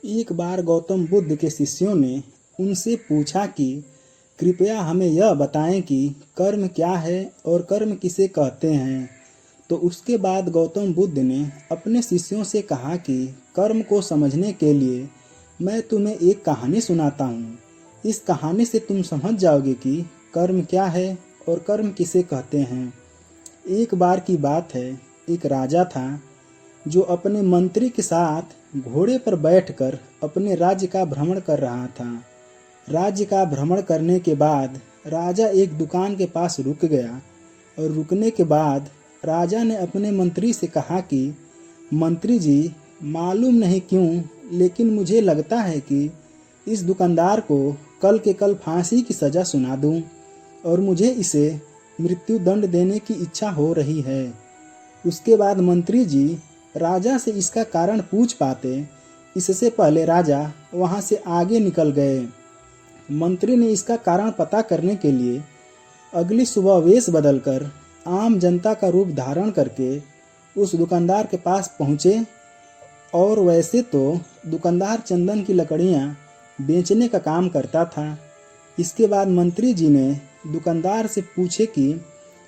एक बार गौतम बुद्ध के शिष्यों ने उनसे पूछा कि कृपया हमें यह बताएं कि कर्म क्या है और कर्म किसे कहते हैं। तो उसके बाद गौतम बुद्ध ने अपने शिष्यों से कहा कि कर्म को समझने के लिए मैं तुम्हें एक कहानी सुनाता हूँ। इस कहानी से तुम समझ जाओगे कि कर्म क्या है और कर्म किसे कहते हैं। एक बार की बात है, एक राजा था जो अपने मंत्री के साथ घोड़े पर बैठकर अपने राज्य का भ्रमण कर रहा था। राज्य का भ्रमण करने के बाद राजा एक दुकान के पास रुक गया और रुकने के बाद राजा ने अपने मंत्री से कहा कि मंत्री जी, मालूम नहीं क्यों लेकिन मुझे लगता है कि इस दुकानदार को कल के कल फांसी की सज़ा सुना दूं और मुझे इसे मृत्यु दंड देने की इच्छा हो रही है। उसके बाद मंत्री जी राजा से इसका कारण पूछ पाते, इससे पहले राजा वहां से आगे निकल गए। मंत्री ने इसका कारण पता करने के लिए अगली सुबह वेश बदलकर आम जनता का रूप धारण करके उस दुकानदार के पास पहुँचे। और वैसे तो दुकानदार चंदन की लकड़ियाँ बेचने का काम करता था। इसके बाद मंत्री जी ने दुकानदार से पूछे कि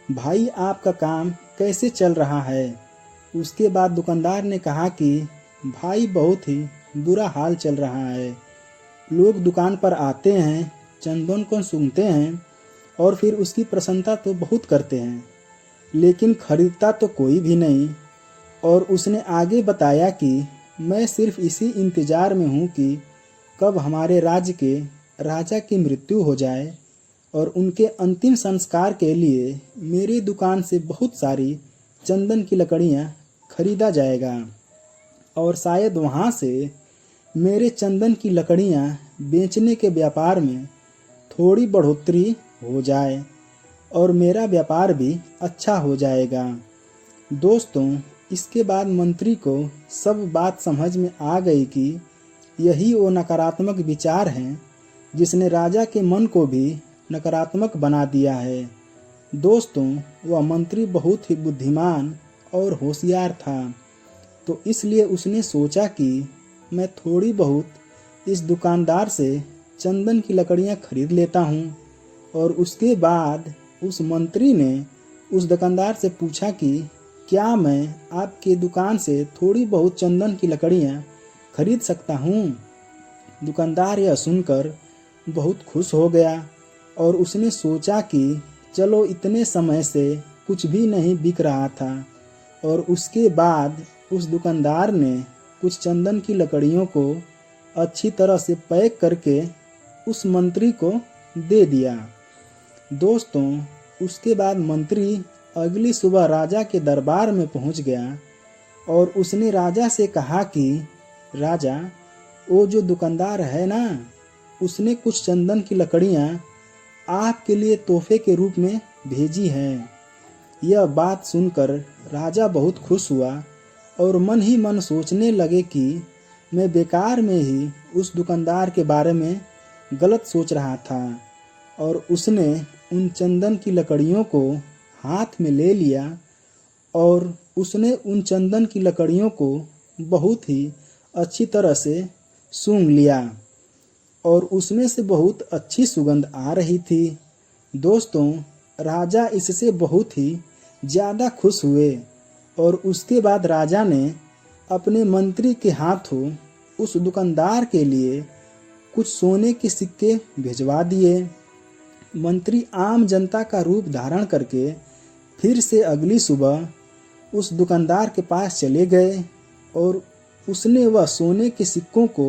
भाई, आपका काम कैसे चल रहा है। उसके बाद दुकानदार ने कहा कि भाई, बहुत ही बुरा हाल चल रहा है। लोग दुकान पर आते हैं, चंदन को सूंघते हैं और फिर उसकी प्रशंसा तो बहुत करते हैं, लेकिन खरीदता तो कोई भी नहीं। और उसने आगे बताया कि मैं सिर्फ इसी इंतजार में हूँ कि कब हमारे राज्य के राजा की मृत्यु हो जाए और उनके अंतिम संस्कार के लिए मेरी दुकान से बहुत सारी चंदन की लकड़ियाँ खरीदा जाएगा और शायद वहाँ से मेरे चंदन की लकड़ियाँ बेचने के व्यापार में थोड़ी बढ़ोतरी हो जाए और मेरा व्यापार भी अच्छा हो जाएगा। दोस्तों, इसके बाद मंत्री को सब बात समझ में आ गई कि यही वो नकारात्मक विचार हैं जिसने राजा के मन को भी नकारात्मक बना दिया है। दोस्तों, वह मंत्री बहुत ही बुद्धिमान और होशियार था, तो इसलिए उसने सोचा कि मैं थोड़ी बहुत इस दुकानदार से चंदन की लकड़ियाँ खरीद लेता हूँ। और उसके बाद उस मंत्री ने उस दुकानदार से पूछा कि क्या मैं आपके दुकान से थोड़ी बहुत चंदन की लकड़ियाँ खरीद सकता हूँ। दुकानदार यह सुनकर बहुत खुश हो गया और उसने सोचा कि चलो, इतने समय से कुछ भी नहीं बिक रहा था। और उसके बाद उस दुकानदार ने कुछ चंदन की लकड़ियों को अच्छी तरह से पैक करके उस मंत्री को दे दिया। दोस्तों, उसके बाद मंत्री अगली सुबह राजा के दरबार में पहुंच गया और उसने राजा से कहा कि राजा, वो जो दुकानदार है ना, उसने कुछ चंदन की लकड़ियाँ आपके लिए तोहफे के रूप में भेजी हैं। यह बात सुनकर राजा बहुत खुश हुआ और मन ही मन सोचने लगे कि मैं बेकार में ही उस दुकानदार के बारे में गलत सोच रहा था। और उसने उन चंदन की लकड़ियों को हाथ में ले लिया और उसने उन चंदन की लकड़ियों को बहुत ही अच्छी तरह से सूंघ लिया और उसमें से बहुत अच्छी सुगंध आ रही थी। दोस्तों, राजा इससे बहुत ही ज़्यादा खुश हुए और उसके बाद राजा ने अपने मंत्री के हाथों उस दुकानदार के लिए कुछ सोने के सिक्के भिजवा दिए। मंत्री आम जनता का रूप धारण करके फिर से अगली सुबह उस दुकानदार के पास चले गए और उसने वह सोने के सिक्कों को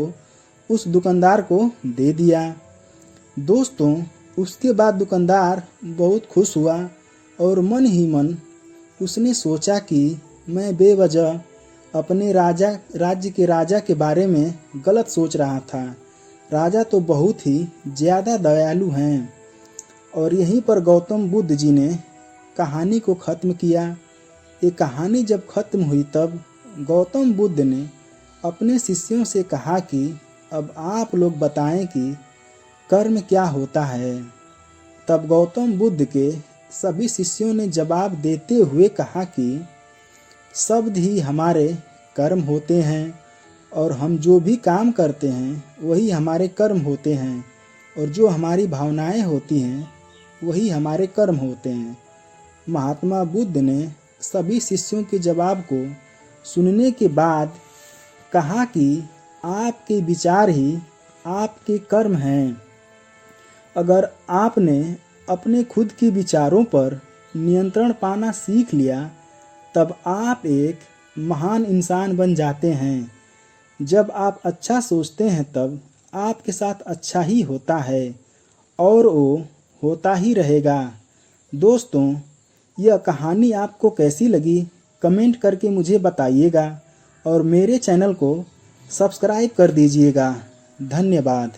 उस दुकानदार को दे दिया। दोस्तों, उसके बाद दुकानदार बहुत खुश हुआ और मन ही मन उसने सोचा कि मैं बेवजह अपने राज्य के राजा के बारे में गलत सोच रहा था। राजा तो बहुत ही ज़्यादा दयालु हैं। और यहीं पर गौतम बुद्ध जी ने कहानी को ख़त्म किया। ये कहानी जब ख़त्म हुई तब गौतम बुद्ध ने अपने शिष्यों से कहा कि अब आप लोग बताएं कि कर्म क्या होता है। तब गौतम बुद्ध के सभी शिष्यों ने जवाब देते हुए कहा कि शब्द ही हमारे कर्म होते हैं और हम जो भी काम करते हैं वही हमारे कर्म होते हैं, और जो हमारी भावनाएं होती हैं वही हमारे कर्म होते हैं। महात्मा बुद्ध ने सभी शिष्यों के जवाब को सुनने के बाद कहा कि आपके विचार ही आपके कर्म हैं। अगर आपने अपने खुद के विचारों पर नियंत्रण पाना सीख लिया तब आप एक महान इंसान बन जाते हैं। जब आप अच्छा सोचते हैं तब आपके साथ अच्छा ही होता है और वो होता ही रहेगा। दोस्तों, यह कहानी आपको कैसी लगी कमेंट करके मुझे बताइएगा और मेरे चैनल को सब्सक्राइब कर दीजिएगा। धन्यवाद।